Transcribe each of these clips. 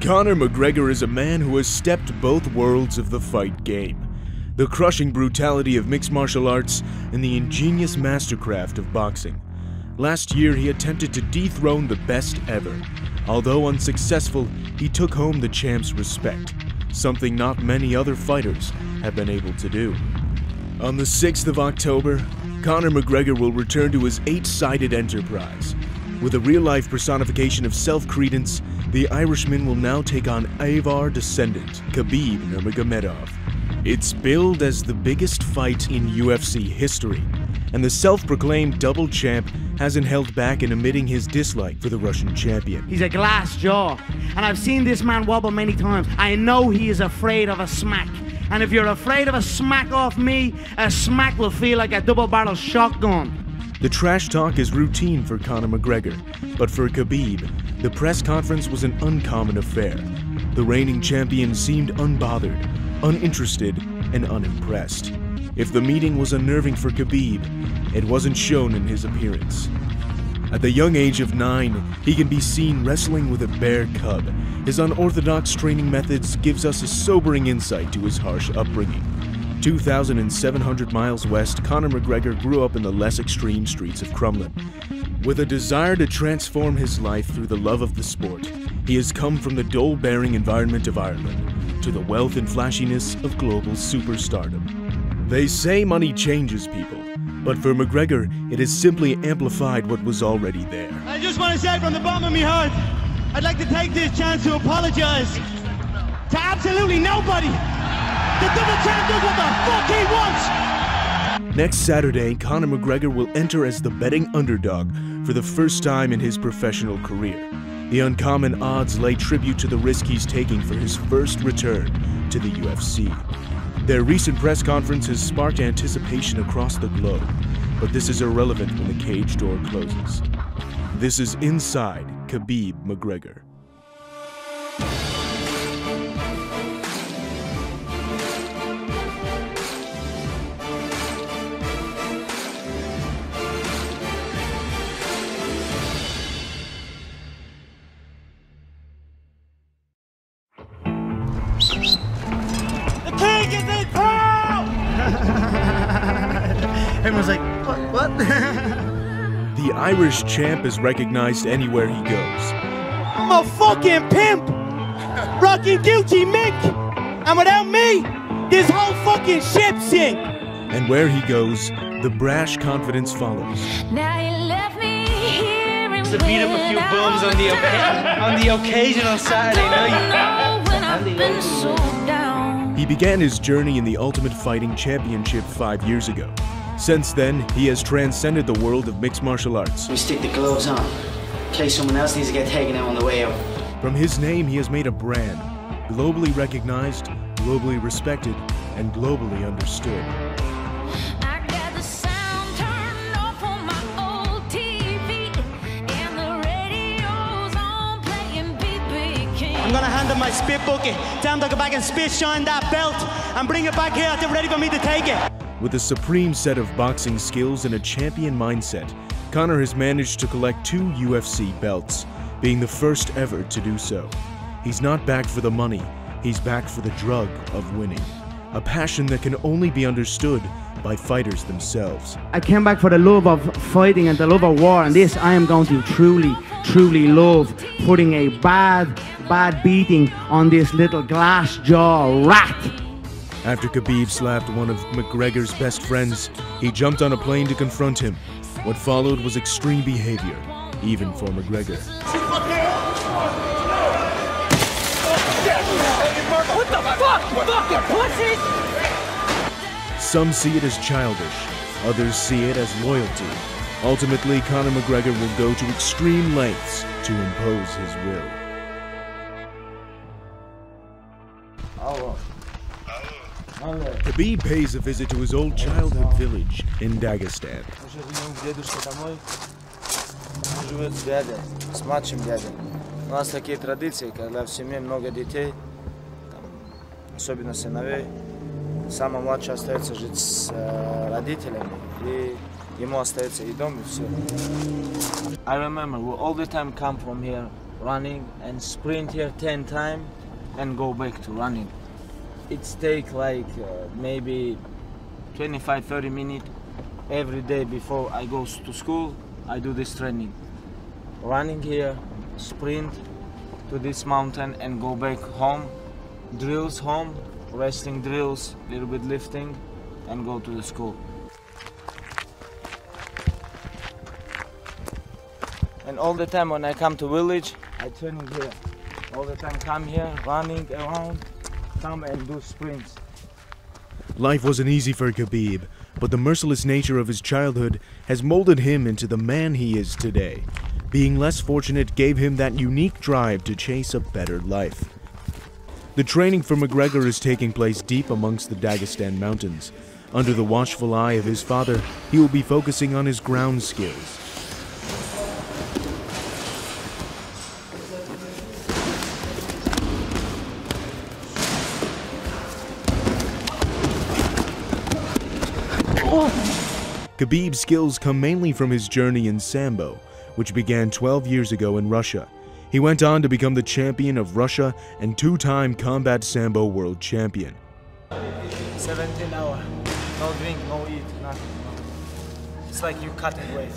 Conor McGregor is a man who has stepped both worlds of the fight game. The crushing brutality of mixed martial arts and the ingenious mastercraft of boxing. Last year, he attempted to dethrone the best ever. Although unsuccessful, he took home the champ's respect, something not many other fighters have been able to do. On the 6th of October, Conor McGregor will return to his 8-sided enterprise. With a real-life personification of self-credence, the Irishman will now take on Avar descendant KHABIB Nurmagomedov. It's billed as the biggest fight in UFC history, and the self-proclaimed double champ hasn't held back in admitting his dislike for the Russian champion. He's a glass jaw, and I've seen this man wobble many times. I know he is afraid of a smack, and if you're afraid of a smack off me, a smack will feel like a double-barrel shotgun. The trash talk is routine for Conor McGregor, but for KHABIB, the press conference was an uncommon affair. The reigning champion seemed unbothered, uninterested, and unimpressed. If the meeting was unnerving for KHABIB, it wasn't shown in his appearance. At the young age of 9, he can be seen wrestling with a bear cub. His unorthodox training methods gives us a sobering insight to his harsh upbringing. 2,700 miles west, Conor McGregor grew up in the less extreme streets of Crumlin. With a desire to transform his life through the love of the sport, he has come from the dole-bearing environment of Ireland to the wealth and flashiness of global superstardom. They say money changes people, but for McGregor, it has simply amplified what was already there. I just want to say from the bottom of my heart, I'd like to take this chance to apologize to absolutely nobody. The double champ does what the fuck he wants! Next Saturday, Conor McGregor will enter as the betting underdog for the first time in his professional career. The uncommon odds lay tribute to the risk he's taking for his first return to the UFC. Their recent press conference has sparked anticipation across the globe, but this is irrelevant when the cage door closes. This is Inside KHABIB McGregor. Everyone's like, what? The Irish champ is recognized anywhere he goes. I'm a fucking pimp! Rocking Gucci Mick! And without me, this whole fucking ship sink! And where he goes, the brash confidence follows. Now you left me here and To beat up a few bums on the occasional Saturday night. He began his journey in the Ultimate Fighting Championship 5 years ago. Since then, he has transcended the world of mixed martial arts. We stick the gloves on, in case someone else needs to get taken out on the way out. From his name, he has made a brand, globally recognized, globally respected, and globally understood. I got the sound turned off on my old TV, and the radio's on playing BB King. I'm gonna hand him my spit bucket. Tell him to go back and spit shine that belt and bring it back here. They're ready for me to take it. With a supreme set of boxing skills and a champion mindset, Conor has managed to collect 2 UFC belts, being the first ever to do so. He's not back for the money, he's back for the drug of winning. A passion that can only be understood by fighters themselves. I came back for the love of fighting and the love of war, and this I am going to truly love, putting a bad beating on this little glass jaw rat. After KHABIB slapped one of McGregor's best friends, he jumped on a plane to confront him. What followed was extreme behavior, even for McGregor. What the fuck? Fucking pussies! Some see it as childish, others see it as loyalty. Ultimately, Conor McGregor will go to extreme lengths to impose his will. KHABIB pays a visit to his old childhood village in Dagestan. Живет с дядей, с младшим дядей. У нас такие традиции, когда в семье много детей, там, особенно сыновей, самый младший остается жить с родителями, и ему остается и дом, и все. I remember we all the time come from here running, and sprint here 10 times and go back to running. It takes like maybe 25-30 minutes every day before I go to school. I do this training. Running here, sprint to this mountain and go back home. Drills home, wrestling drills, little bit lifting, and go to the school. And all the time when I come to village, I train here. All the time come here, running around, come and do sprints. Life wasn't easy for KHABIB, but the merciless nature of his childhood has molded him into the man he is today. Being less fortunate gave him that unique drive to chase a better life. The training for McGregor is taking place deep amongst the Dagestan mountains. Under the watchful eye of his father, he will be focusing on his ground skills. KHABIB's skills come mainly from his journey in Sambo, which began 12 years ago in Russia. He went on to become the champion of Russia and two-time combat Sambo world champion. 17 hours, no drink, no eat, nothing. It's like you cutting weight.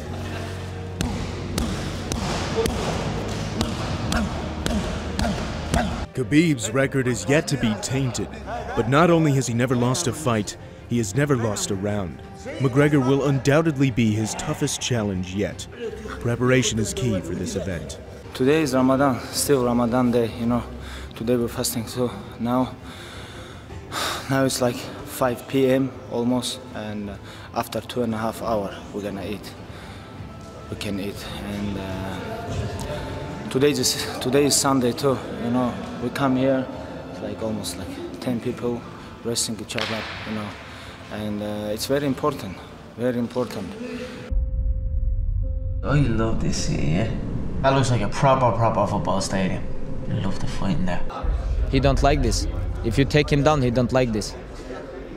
KHABIB's record is yet to be tainted, but not only has he never lost a fight, he has never lost a round. McGregor will undoubtedly be his toughest challenge yet. Preparation is key for this event. Today is Ramadan, still Ramadan day, you know. Today we're fasting, so now it's like 5 p.m. almost, and after 2.5 hours we're gonna eat. We can eat, and today is Sunday too, you know. We come here, it's like almost like 10 people wrestling each other, you know. And it's very important, very important. Oh, you love this city, yeah? That looks like a proper football stadium. You love the fighting there. He don't like this. If you take him down, he don't like this.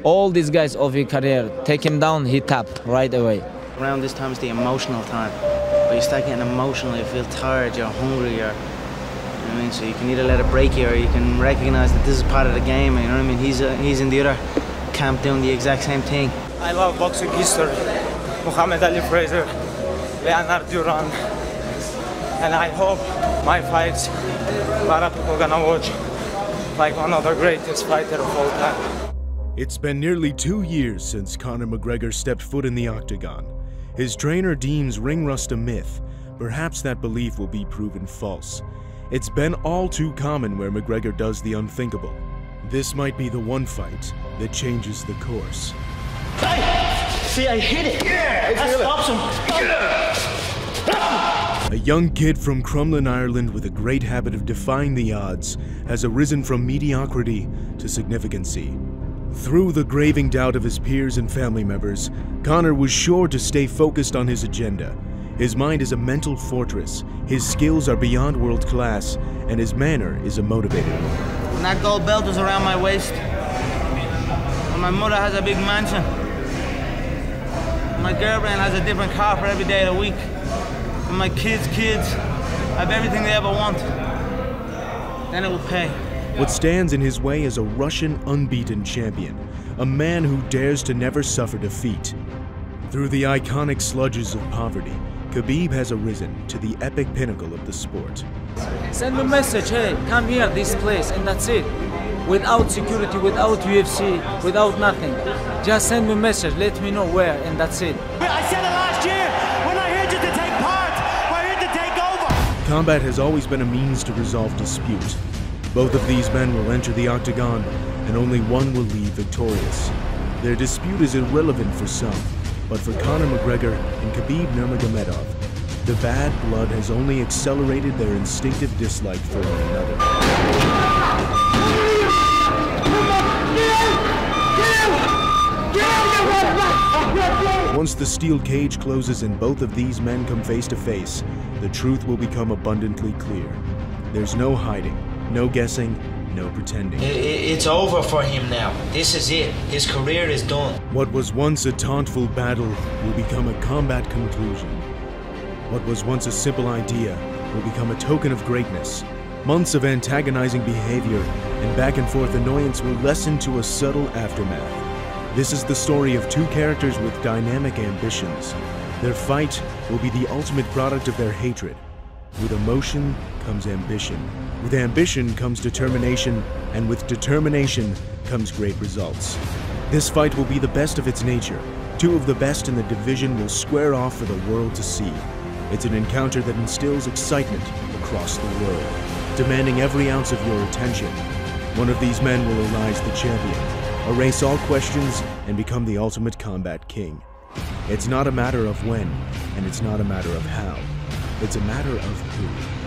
All these guys of your career, take him down, he tap right away. Around this time is the emotional time. But you start getting emotional, you feel tired, you're hungry, you know what I mean? So you can either let it break you or you can recognize that this is part of the game, you know what I mean? He's in the other camp doing the exact same thing. I love boxing history. Muhammad Ali Fraser, Leonard Duran, and I hope my fights, a lot of people gonna watch like one of the greatest fighters of all time. It's been nearly 2 years since Conor McGregor stepped foot in the octagon. His trainer deems ring rust a myth. Perhaps that belief will be proven false. It's been all too common where McGregor does the unthinkable. This might be the one fight that changes the course. See, I hit it. Yeah, that stops him. A young kid from Crumlin, Ireland with a great habit of defying the odds has arisen from mediocrity to significancy. Through the graving doubt of his peers and family members, Conor was sure to stay focused on his agenda. His mind is a mental fortress, his skills are beyond world class, and his manner is a motivator. When that gold belt was around my waist, when my mother has a big mansion, my girlfriend has a different car for every day of the week, and my kids have everything they ever want, then it will pay. What stands in his way is a Russian unbeaten champion, a man who dares to never suffer defeat. Through the iconic sludges of poverty, KHABIB has arisen to the epic pinnacle of the sport. Send me a message, hey, come here, this place, and that's it. Without security, without UFC, without nothing. Just send me a message, let me know where, and that's it. I said it last year, we're not here just to take part, we're here to take over. Combat has always been a means to resolve dispute. Both of these men will enter the octagon, and only one will leave victorious. Their dispute is irrelevant for some, but for Conor McGregor and KHABIB Nurmagomedov, the bad blood has only accelerated their instinctive dislike for one another. Once the steel cage closes and both of these men come face to face, the truth will become abundantly clear. There's no hiding, no guessing, no pretending. It's over for him now. This is it. His career is done. What was once a tauntful battle will become a combat conclusion. What was once a simple idea will become a token of greatness. Months of antagonizing behavior and back-and-forth annoyance will lessen to a subtle aftermath. This is the story of two characters with dynamic ambitions. Their fight will be the ultimate product of their hatred. With emotion comes ambition. With ambition comes determination, and with determination comes great results. This fight will be the best of its nature. Two of the best in the division will square off for the world to see. It's an encounter that instills excitement across the world, demanding every ounce of your attention. One of these men will arise the champion, erase all questions, and become the ultimate combat king. It's not a matter of when, and it's not a matter of how. It's a matter of who.